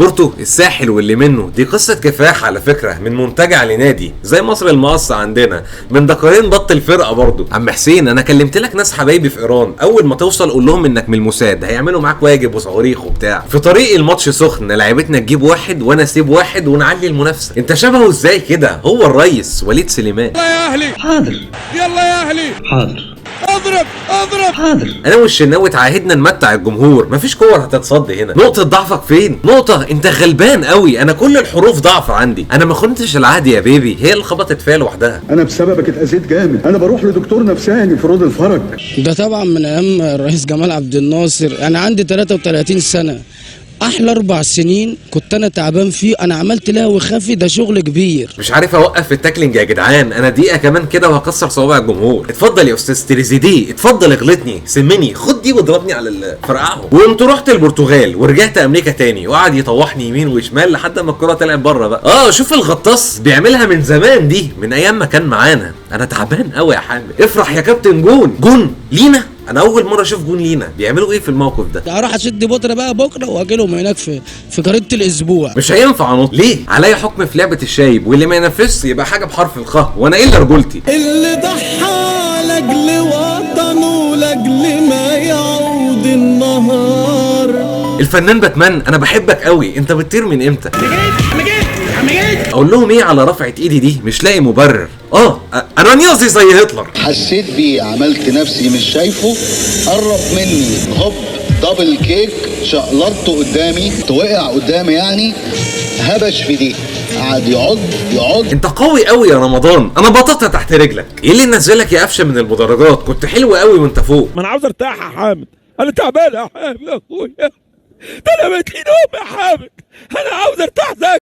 بورتو الساحل واللي منه دي قصة كفاح على فكرة، من منتجع لنادي زي مصر المقص عندنا، من دكارين بط الفرقة برضو. عم حسين انا كلمت لك ناس حبايبي في ايران، اول ما توصل قول لهم انك من الموساد، هيعملوا معاك واجب وصواريخ وبتاع. في طريق الماتش سخن لعيبتنا تجيب واحد وانا اسيب واحد ونعلي المنافسة. انت شبهه ازاي كده؟ هو الريس وليد سليمان. يلا يا اهلي حاضر. يلا يا اهلي حاضر. اضرب حاضر. انا والشناوي اتعاهدنا نمتع الجمهور، مفيش كور هتتصد هنا. نقطة ضعفك فين؟ نقطة انت غلبان قوي، انا كل الحروف ضعف عندي، انا ما خنتش العهد يا بيبي، هي اللي خبطت فيها لوحدها. انا بسببك اتأذيت جامد، انا بروح لدكتور نفساني في روض الفرج. ده طبعا من ايام الرئيس جمال عبد الناصر. انا عندي 33 سنه، احلى 4 سنين كنت انا تعبان فيه، انا عملت لهو خفي، ده شغل كبير. مش عارف اوقف في التاكلينج يا جدعان، انا دقيقة كمان كده وهكسر صوابع الجمهور. اتفضل يا استاذ تريزيدي، اتفضل اغلطني سمني، خد دي واضربني على فرقعهم. وقمت رحت البرتغال ورجعت امريكا تاني، وقعد يطوحني يمين وشمال لحد ما الكرة طلعت بره بقى. شوف الغطاس بيعملها من زمان دي، من ايام ما كان معانا. انا تعبان قوي يا حامد. افرح يا كابتن، جون لينا. انا اول مره اشوف جون لينا، بيعملوا ايه في الموقف ده؟ هروح اشد بطره بقى بكره واجي لهم هناك في جريده الاسبوع. مش هينفع انط ليه؟ عليا حكم في لعبه الشايب، واللي ما ينفذش يبقى حاجه بحرف الخاء، وانا ايه اللي رجولتي؟ اللي ضحى لاجل وطنه لاجل ما يعود النهار. الفنان باتمان انا بحبك قوي، انت بتطير من امتى؟ اقول لهم ايه على رفعه ايدي دي؟ مش لاقي مبرر. انا نيازي زي هتلر. حسيت بيه، عملت نفسي مش شايفه، قرب مني هوب دبل كيك، شقلرته قدامي، وقع قدامي يعني، هبش في دي، قعد يعض. انت قوي قوي يا رمضان، انا بطاطا تحت رجلك. ايه اللي نزلك يا قفشه من المدرجات؟ كنت حلو قوي وانت فوق. ما انا عاوز ارتاح يا حامد، انا تعبان يا حامد يا اخويا، ده انا متلين يا حامد، انا عاوز ارتاح زيك.